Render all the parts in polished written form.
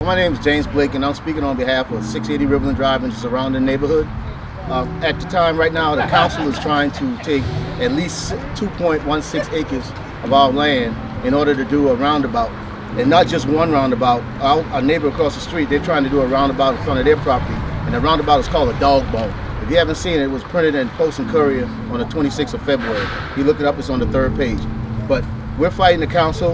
My name is James Blake, and I'm speaking on behalf of 680 Riverland Drive and the surrounding neighborhood. At the time right now, the council is trying to take at least 2.16 acres of our land in order to do a roundabout. And not just one roundabout. Our neighbor across the street, they're trying to do a roundabout in front of their property, and the roundabout is called a dog bone. If you haven't seen it, it was printed in Post and Courier on the 26th of February. You look it up, it's on the 3rd page. But we're fighting the council,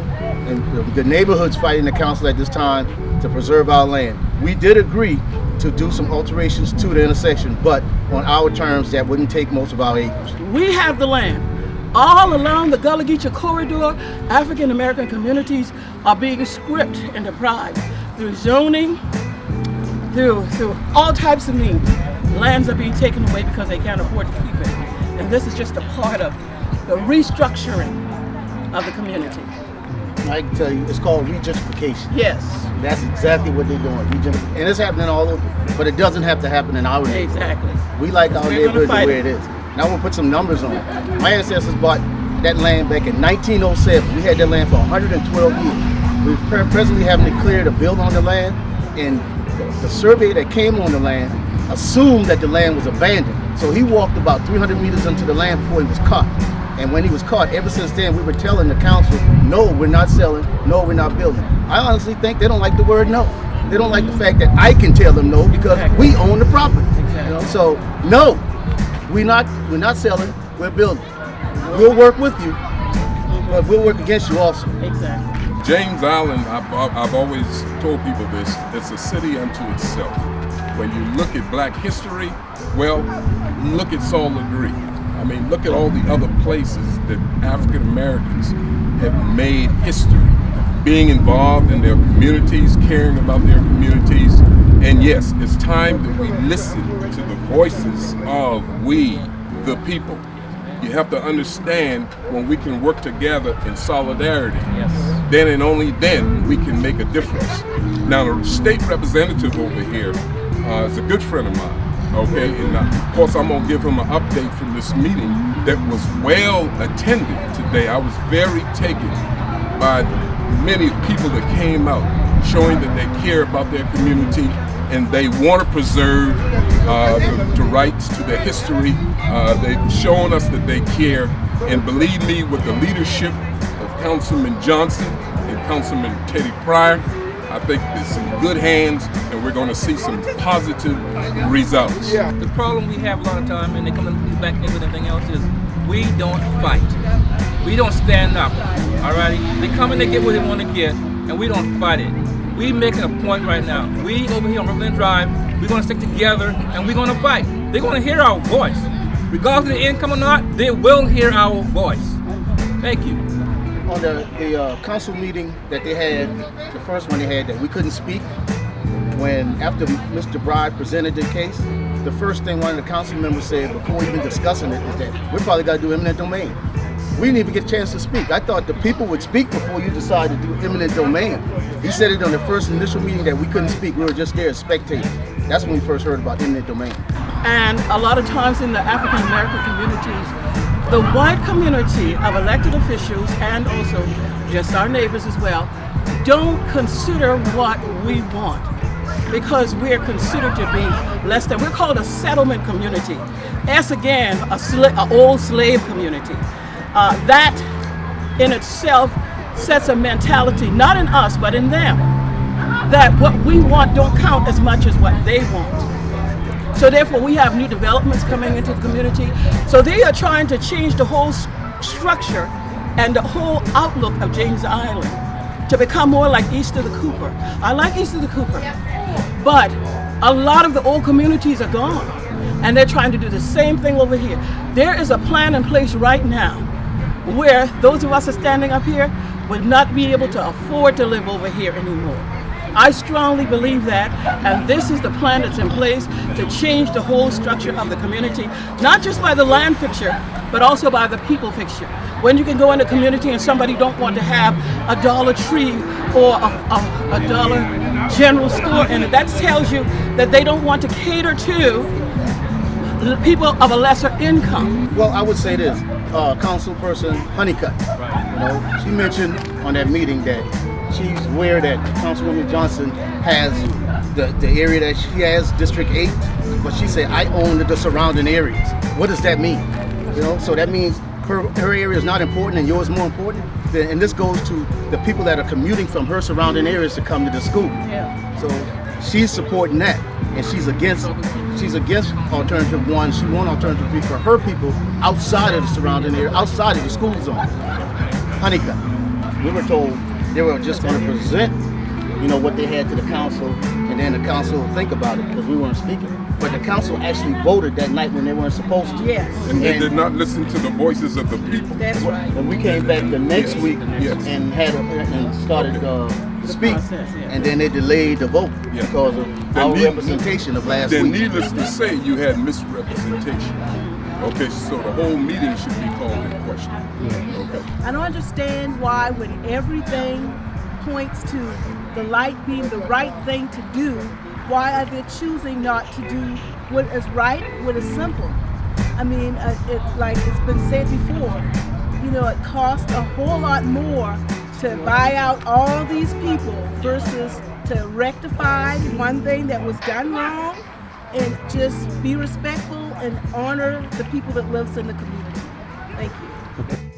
and the neighborhood's fighting the council at this time to preserve our land. We did agree to do some alterations to the intersection, but on our terms that wouldn't take most of our acres. We have the land. All along the Gullah-Geechee Corridor, African American communities are being stripped and deprived through zoning, through all types of means. Lands are being taken away because they can't afford to keep it. And this is just a part of the restructuring of the community. I can tell you, it's called regentrification. Yes. That's exactly what they're doing, and it's happening all over, but it doesn't have to happen in our neighborhood. Exactly. We like our neighborhood the way it is. Now we'll put some numbers on it. My ancestors bought that land back in 1907. We had that land for 112 years. We're presently having to clear to build on the land, and the survey that came on the land assumed that the land was abandoned. So he walked about 300 meters into the land before he was caught. And when he was caught, ever since then, we were telling the council, no, we're not selling, no, we're not building. I honestly think they don't like the word no. They don't like the fact that I can tell them no because we own the property. You know? So no, we're not selling, we're building. We'll work with you, but we'll work against you also. Exactly. James Island, I've always told people this, it's a city unto itself. When you look at black history, well, look at Saul LeGree. I mean, look at all the other places that African Americans have made history, being involved in their communities, caring about their communities. And yes, it's time that we listen to the voices of we, the people. You have to understand when we can work together in solidarity, then and only then we can make a difference. Now, the state representative over here is a good friend of mine. Okay, and of course I'm gonna give him an update from this meeting that was well attended today. I was very taken by the many people that came out, showing that they care about their community and they want to preserve the rights to their history. They've shown us that they care, and believe me, with the leadership of Councilman Johnson and Councilman Teddy Pryor, I think it's in good hands, and we're going to see some positive results. Yeah. The problem we have a lot of time, and they come back in with everything else, is we don't fight. We don't stand up, alrighty? They come and they get what they want to get, and we don't fight it. We making a point right now. We over here on Riverland Drive, we're going to stick together, and we're going to fight. They're going to hear our voice. Regardless of the income or not, they will hear our voice. Thank you. On the council meeting that they had, the first one they had, that we couldn't speak, when after Mr. Bride presented the case, the first thing one of the council members said before even discussing it is that we're probably got to do eminent domain. We didn't even get a chance to speak. I thought the people would speak before you decided to do eminent domain. He said it on the first initial meeting that we couldn't speak. We were just there as spectators. That's when we first heard about eminent domain. And a lot of times in the African American communities, the white community of elected officials and also just our neighbors as well don't consider what we want because we're considered to be less than. We're called a settlement community. As again, an old slave community. That in itself sets a mentality, not in us, but in them, that what we want don't count as much as what they want. So therefore, we have new developments coming into the community. So they are trying to change the whole structure and the whole outlook of James Island to become more like East of the Cooper. I like East of the Cooper, but a lot of the old communities are gone, and they're trying to do the same thing over here. There is a plan in place right now where those of us are standing up here would not be able to afford to live over here anymore. I strongly believe that, and this is the plan that's in place to change the whole structure of the community, not just by the land fixture, but also by the people fixture. When you can go in a community and somebody don't want to have a Dollar Tree or a Dollar General store in it, that tells you that they don't want to cater to the people of a lesser income. Well, I would say this, Councilperson Honeycutt, you know, she mentioned on that meeting that she's aware that Councilwoman Johnson has the area that she has, District 8, but she said, I own the surrounding areas. What does that mean? You know, so that means her area is not important and yours more important. And this goes to the people that are commuting from her surrounding areas to come to the school. Yeah. So she's supporting that, and she's against alternative 1. She wants alternative 3 for her people outside of the surrounding area, outside of the school zone. Honeycutt. We were told they were just going to present, you know, what they had to the council, and then the council will think about it because we weren't speaking. But the council actually voted that night when they weren't supposed to. Yes. And they did not listen to the voices of the people. That's right. And we came back the next week Yes. and started to speak, process, yeah. and then they delayed the vote Yeah. because of Then our need- representation of last Then week. needless to say, you had misrepresentation. Okay, so the whole meeting should be called in question. Okay. I don't understand why, when everything points to the light being the right thing to do, why are they choosing not to do what is right, what is simple? I mean, like it's been said before, you know, it costs a whole lot more to buy out all these people versus to rectify one thing that was done wrong and just be respectful and honor the people that lives in the community. Thank you.